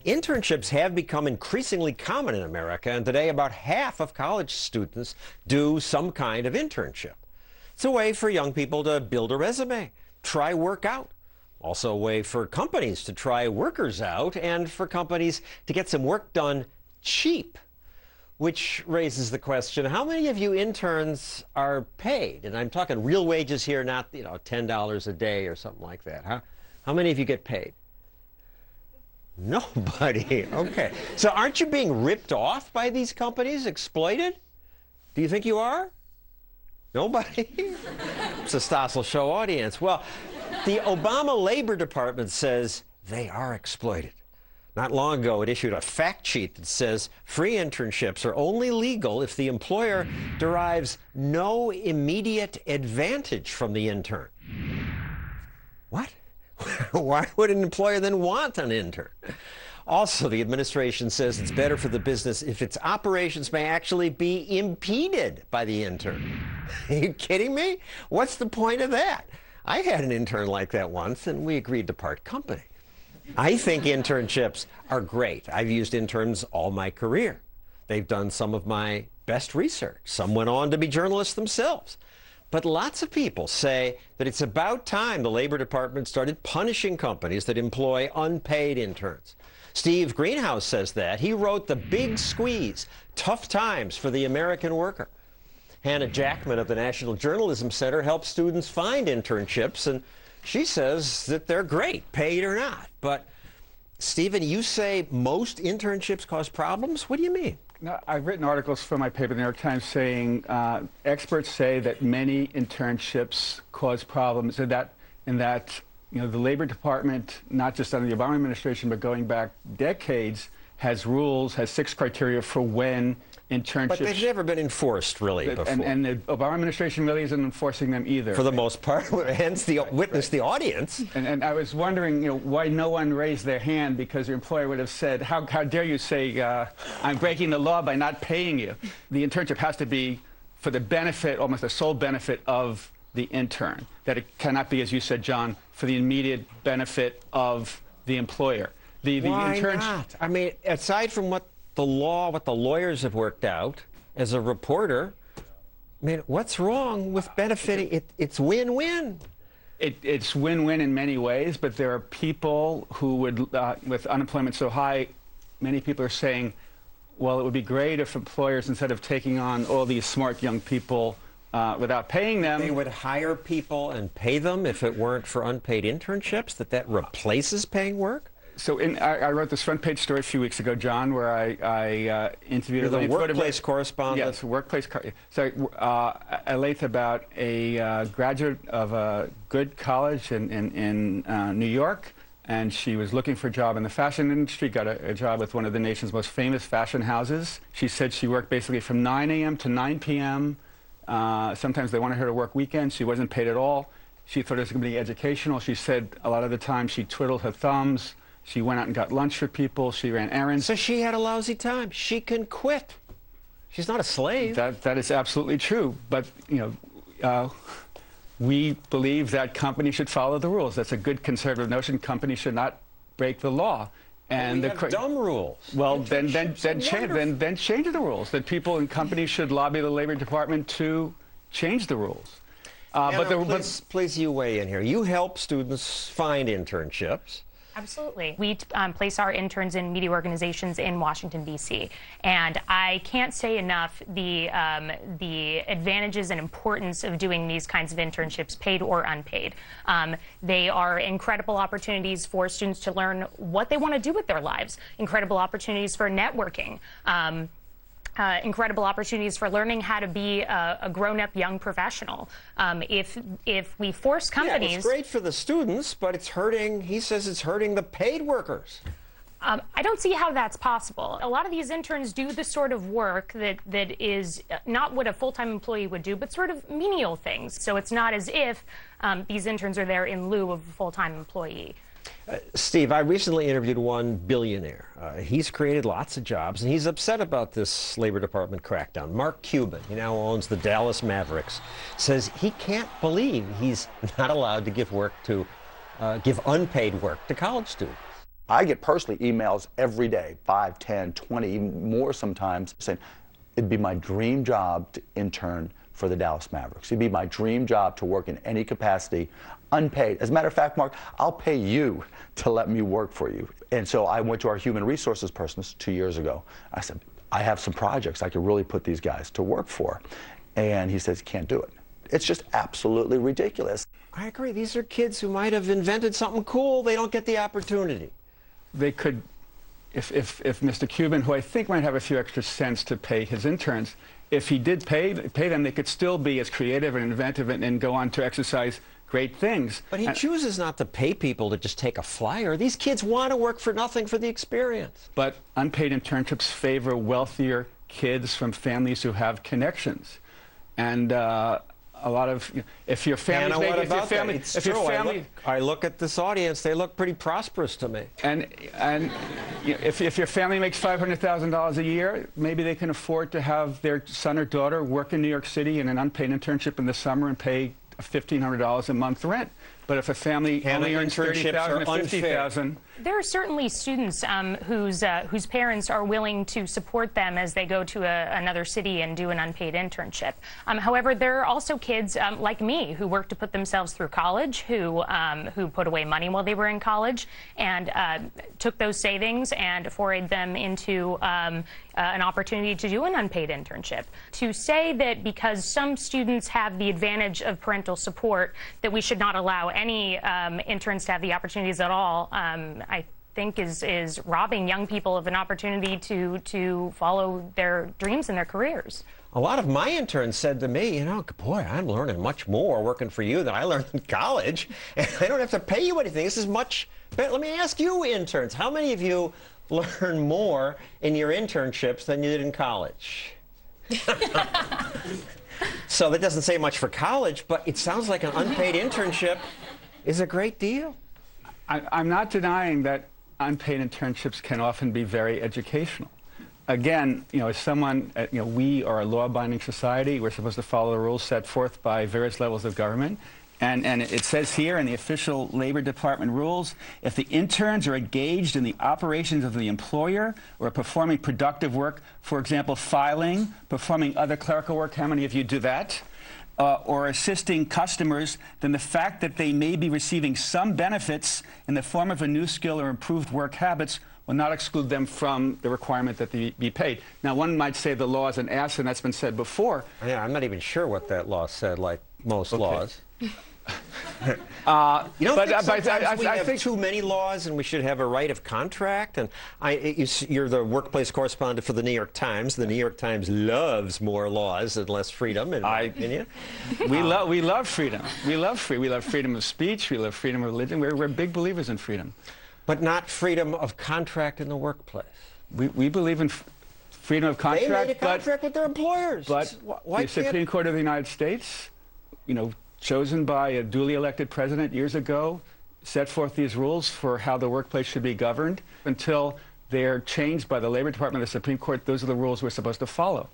Internships have become increasingly common in America, and today about half of college students do some kind of internship. It's a way for young people to build a resume, try work out. Also a way for companies to try workers out and for companies to get some work done cheap. Which raises the question, how many of you interns are paid? And I'm talking real wages here, not, $10 a day or something like that. How many of you get paid? Nobody. Okay. So aren't you being ripped off by these companies, exploited? Do you think you are? Nobody? It's a Stossel Show audience. Well, the Obama Labor Department says they are exploited. Not long ago, it issued a fact sheet that says free internships are only legal if the employer derives no immediate advantage from the intern. What? Why would an employer then want an intern? Also, the administration says it's better for the business if its operations may actually be impeded by the intern. Are you kidding me? What's the point of that? I had an intern like that once, and we agreed to part company. I think internships are great. I've used interns all my career. They've done some of my best research. Some went on to be journalists themselves. But lots of people say that it's about time the Labor Department started punishing companies that employ unpaid interns. Steve Greenhouse says that. He wrote The Big Squeeze, Tough Times for the American Worker. Hannah Jackman of the National Journalism Center helps students find internships, and she says that they're great, paid or not. But, Stephen, you say most internships cause problems? What do you mean? No, I've written articles for my paper, the New York Times, saying experts say that many internships cause problems, and that the Labor Department, not just under the Obama administration, but going back decades, has rules, has 6 criteria for when internships... But they've never been enforced, really, before. And the Obama administration really isn't enforcing them either. For the most part, hence the witness the audience. And I was wondering, why no one raised their hand, because your employer would have said, how dare you say I'm breaking the law by not paying you? The internship has to be for the benefit, almost the sole benefit of the intern, that it cannot be, as you said, John, for the immediate benefit of the employer. Why not? I mean, aside from what the lawyers have worked out, as a reporter, I mean, what's wrong with benefiting? It's win-win. It's win-win in many ways, but there are people who would, with unemployment so high, many people are saying, well, it would be great if employers, instead of taking on all these smart young people without paying them... They would hire people and pay them if it weren't for unpaid internships, that replaces paying work? So I wrote this front-page story a few weeks ago, John, where I interviewed... You're the workplace correspondent? Yes, workplace... So I laid about a graduate of a good college in New York, and she was looking for a job in the fashion industry, got a job with one of the nation's most famous fashion houses. She said she worked basically from 9 a.m. to 9 p.m. Sometimes they wanted her to work weekends. She wasn't paid at all. She thought it was going to be educational. She said a lot of the time she twiddled her thumbs. She went out and got lunch for people. She ran errands. So she had a lousy time. She can quit. She's not a slave. That is absolutely true. But, we believe that companies should follow the rules. That's a good conservative notion. Companies should not break the law. And we have dumb rules. Well, then change the rules. That people in companies should lobby the Labor Department to change the rules. Please, you weigh in here. You help students find internships. Absolutely. We place our interns in media organizations in Washington, D.C. And I can't say enough the advantages and importance of doing these kinds of internships, paid or unpaid. They are incredible opportunities for students to learn what they want to do with their lives, incredible opportunities for networking. Incredible opportunities for learning how to be a grown-up young professional. If we force companies... Yeah, it's great for the students, but it's hurting, he says it's hurting the paid workers. I don't see how that's possible. A lot of these interns do the sort of work that is not what a full-time employee would do, but sort of menial things. So it's not as if these interns are there in lieu of a full-time employee. Steve, I recently interviewed one billionaire. He's created lots of jobs, and he's upset about this Labor Department crackdown. Mark Cuban, he now owns the Dallas Mavericks, says he can't believe he's not allowed to give unpaid work to college students. I get personally emails every day, 5, 10, 20, even more sometimes, saying, it'd be my dream job to intern for the Dallas Mavericks. It'd be my dream job to work in any capacity, unpaid. As a matter of fact, Mark, I'll pay you to let me work for you. And so I went to our human resources person 2 years ago. I said, I have some projects I could really put these guys to work for. And he says, can't do it. It's just absolutely ridiculous. I agree. These are kids who might have invented something cool. They don't get the opportunity. They could, if Mr. Cuban, who I think might have a few extra cents to pay his interns, if he did pay them, they could still be as creative and inventive and go on to exercise great things. But he chooses not to pay people to just take a flyer. These kids want to work for nothing for the experience. But unpaid internships favor wealthier kids from families who have connections. And a lot of, if your family, I look at this audience, they look pretty prosperous to me. And if your family makes $500,000 a year, maybe they can afford to have their son or daughter work in New York City in an unpaid internship in the summer and pay $1,500 a month rent. But if a family only earns $30,000 or $50,000, there are certainly students whose parents are willing to support them as they go to another city and do an unpaid internship. However, there are also kids like me who work to put themselves through college, who put away money while they were in college and took those savings and forayed them into an opportunity to do an unpaid internship. To say that because some students have the advantage of parental support that we should not allow any interns to have the opportunities at all, I think is robbing young people of an opportunity to follow their dreams and their careers. A lot of my interns said to me, you know, boy, I'm learning much more working for you than I learned in college, and I don't have to pay you anything. This is much better. Let me ask you, interns, how many of you learn more in your internships than you did in college? So that doesn't say much for college, but it sounds like an unpaid internship is a great deal. I'm not denying that unpaid internships can often be very educational. Again, you know, as someone, you know, we are a law-abiding society. We're supposed to follow the rules set forth by various levels of government. And it says here in the official Labor Department rules, if the interns are engaged in the operations of the employer or performing productive work, for example, filing, performing other clerical work, how many of you do that? Or assisting customers, then the fact that they may be receiving some benefits in the form of a new skill or improved work habits will not exclude them from the requirement that they be paid. Now, one might say the law is an ass, and that's been said before. Yeah, I'm not even sure what that law said, like most laws. You don't think sometimes we have too many laws and we should have a right of contract? And you're the workplace correspondent for the New York Times. The New York Times loves more laws and less freedom, in my opinion. We love freedom. We love freedom of speech. We love freedom of religion. We're big believers in freedom. But not freedom of contract in the workplace. We believe in freedom of contract. They made a contract with their employers. But the Supreme Court of the United States, you know, chosen by a duly elected president years ago, set forth these rules for how the workplace should be governed. Until they're changed by the Labor Department of the Supreme Court, those are the rules we're supposed to follow.